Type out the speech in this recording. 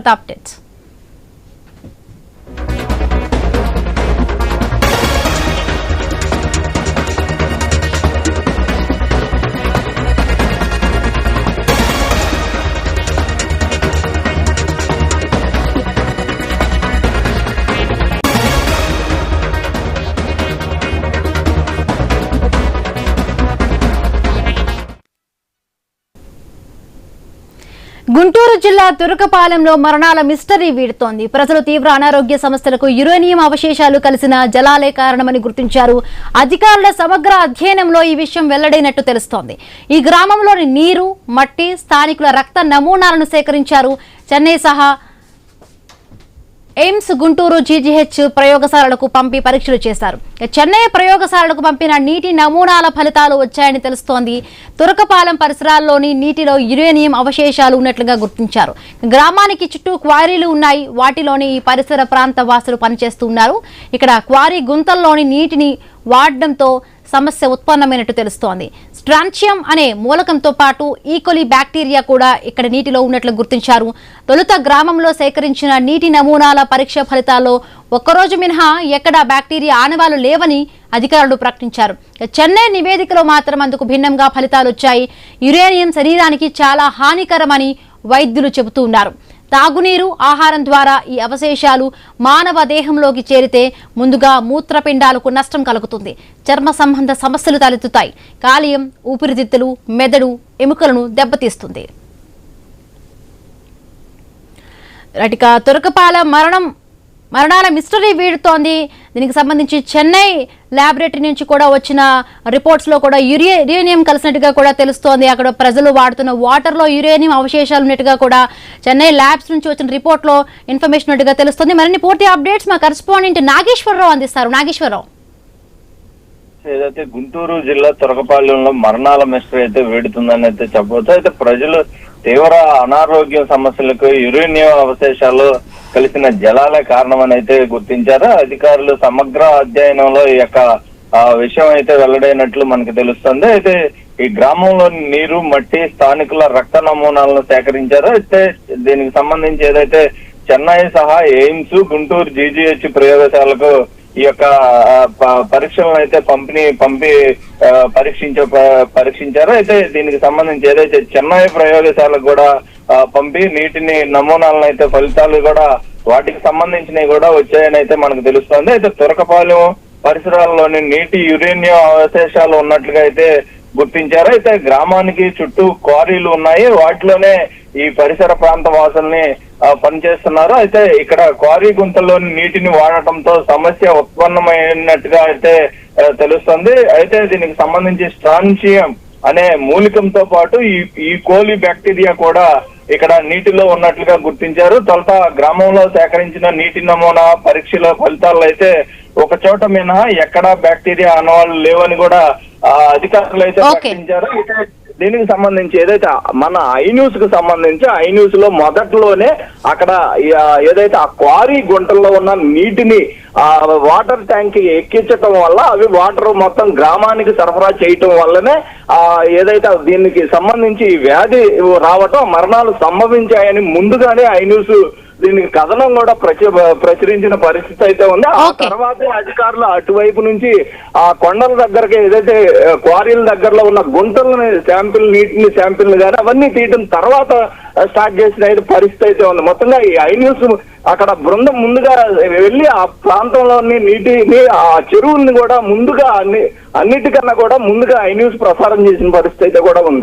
updates. Guntur జిల్లా తురకపాలెంలో మరణాల mystery వీడుతోంది. ప్రజలు తీవ్ర అనారోగ్య సమస్యలకు యురేనియం అవశేషాలు కలిసిన జలాలే కారణమని గుర్తించారు. అధికారుల సమగ్ర అధ్యయనంలో ఈ విషయం వెల్లడైనట్టు తెలుస్తోంది. ఈ గ్రామంలోని నీరు, మట్టి, స్థానికుల రక్త నమూనాలను సేకరించారు. చెన్నై సహా ఎయిమ్స్, గుంటూరు జీజీహెచ్ ప్రయోగశాలలకు పంపి పరీక్షలు చేశారు. చెన్నై ప్రయోగశాలలకు పంపిన నీటి నమూనాల ఫలితాలు వచ్చాయని తెలుస్తోంది. తురకపాలెం పరిసరాల్లోని నీటిలో యురేనియం అవశేషాలు ఉన్నట్లుగా గుర్తించారు. గ్రామానికి చుట్టూ క్వారీలు ఉన్నాయి. వాటిలోని ఈ పరిసర ప్రాంత వాసులు పనిచేస్తున్నారు. ఇక్కడ క్వారీ గుంతల్లోని నీటిని వాడడంతో సమస్య ఉత్పన్నమైనట్టు తెలుస్తోంది. స్ట్రాన్షియం అనే మూలకంతో పాటు ఈకోలి బ్యాక్టీరియా కూడా ఇక్కడ నీటిలో ఉన్నట్లు గుర్తించారు. తొలుత గ్రామంలో సేకరించిన నీటి నమూనాల పరీక్ష ఫలితాల్లో ఒక్కరోజు మినహా ఎక్కడా బ్యాక్టీరియా ఆనవాళ్లు లేవని అధికారులు ప్రకటించారు. చెన్నై నివేదికలో మాత్రం అందుకు భిన్నంగా ఫలితాలు వచ్చాయి. యురేనియం శరీరానికి చాలా హానికరమని వైద్యులు చెబుతూ ఉన్నారు. తాగునీరు, ఆహారం ద్వారా ఈ అవశేషాలు మానవ దేహంలోకి చేరితే ముందుగా మూత్రపిండాలకు నష్టం కలుగుతుంది. చర్మ సంబంధ సమస్యలు తలెత్తుతాయి. కాలేయం, ఊపిరితిత్తులు, మెదడు, ఎముకలను దెబ్బతీస్తుంది. తురకపాలెం మరణాల మిస్టరీ వీడుతోంది. దీనికి సంబంధించి చెన్నై ల్యాబొరేటరీ నుంచి కూడా వచ్చిన రిపోర్ట్స్ లో కూడా యురేనియం కలిసినట్టుగా కూడా తెలుస్తోంది. అక్కడ ప్రజలు వాడుతున్న వాటర్ లో యురేనియం అవశేషాలు ఉన్నట్టుగా కూడా చెన్నై ల్యాబ్స్ నుంచి వచ్చిన రిపోర్ట్ లో ఇన్ఫర్మేషన్ ఉన్నట్టుగా తెలుస్తోంది. మరిన్ని పూర్తి అప్డేట్స్ మా కరెస్పాండెంట్ నాగేశ్వరరావు అందిస్తారు. నాగేశ్వరరావు, ఏదైతే గుంటూరు జిల్లా తురకపాలెంలో మరణాల మిస్టరీ అయితే వీడుతుందని అయితే చెప్పవచ్చు. అయితే ప్రజలు తీవ్ర అనారోగ్య సమస్యలకు యురేనియం అవశేషాలు కలిసిన జలాలే కారణమని అయితే గుర్తించారు. అధికారులు సమగ్ర అధ్యయనంలో ఈ యొక్క విషయం అయితే వెల్లడైనట్లు మనకు తెలుస్తుంది. అయితే ఈ గ్రామంలోని నీరు, మట్టి, స్థానికుల రక్త నమూనాలను సేకరించారు. అయితే దీనికి సంబంధించి ఏదైతే చెన్నై సహా ఎయిమ్స్, గుంటూరు జీజీహెచ్ ప్రయోగశాలకు ఈ యొక్క పరీక్షలను అయితే పంపి పరీక్షించారు. అయితే దీనికి సంబంధించి ఏదైతే చెన్నై ప్రయోగశాలకు కూడా పంపి నీటిని నమూనాలను అయితే ఫలితాలు కూడా వాటికి సంబంధించినవి కూడా వచ్చాయని అయితే మనకు తెలుస్తోంది. అయితే తురకపాలెం పరిసరాల్లోని నీటి యురేనియం అవశేషాలు ఉన్నట్లుగా అయితే గుర్తించారు. అయితే గ్రామానికి చుట్టూ క్వారీలు ఉన్నాయి. వాటిలోనే ఈ పరిసర ప్రాంత వాసుల్ని పనిచేస్తున్నారు. అయితే ఇక్కడ క్వారీ గుంతల్లోని నీటిని వాడటంతో సమస్య ఉత్పన్నమైనట్టుగా అయితే తెలుస్తుంది. అయితే దీనికి సంబంధించి స్ట్రాన్షియం అనే మూలికంతో పాటు ఈ కోలి బ్యాక్టీరియా కూడా ఇక్కడ నీటిలో ఉన్నట్లుగా గుర్తించారు. తొలుత గ్రామంలో సేకరించిన నీటి నమూనా పరీక్షల ఫలితాలు అయితే ఒక చోట మినహా ఎక్కడా బ్యాక్టీరియా ఆనవాళ్లు లేవని కూడా అధికారులు అయితే ప్రకటించారు. అయితే దీనికి సంబంధించి ఏదైతే మన ఐన్యూస్ కు సంబంధించి ఐన్యూస్ లో మొదట్లోనే అక్కడ ఏదైతే ఆ క్వారీ గుంటల్లో ఉన్న నీటిని వాటర్ ట్యాంక్ కి ఎక్కించటం వల్ల అవి వాటర్ మొత్తం గ్రామానికి సరఫరా చేయటం వల్లనే ఏదైతే దీనికి సంబంధించి వ్యాధి రావటం, మరణాలు సంభవించాయని ముందుగానే ఐన్యూస్ దీనికి కథనం కూడా ప్రచురించిన పరిస్థితి అయితే ఉంది. ఆ తర్వాత అధికారులు అటువైపు నుంచి ఆ కొండల దగ్గరకి ఏదైతే క్వారీల దగ్గరలో ఉన్న గుంటలని నీటిని శాంపిల్ కానీ అవన్నీ తీయడం తర్వాత స్టార్ట్ చేసిన పరిస్థితి అయితే ఉంది. మొత్తంగా ఈ ఐన్యూస్ అక్కడ బృందం ముందుగా వెళ్ళి ఆ ప్రాంతంలోని నీటిని, ఆ చెరువుల్ని కూడా ముందుగా అన్నిటికన్నా కూడా ముందుగా ఐన్యూస్ ప్రసారం చేసిన పరిస్థితి అయితే కూడా ఉంది.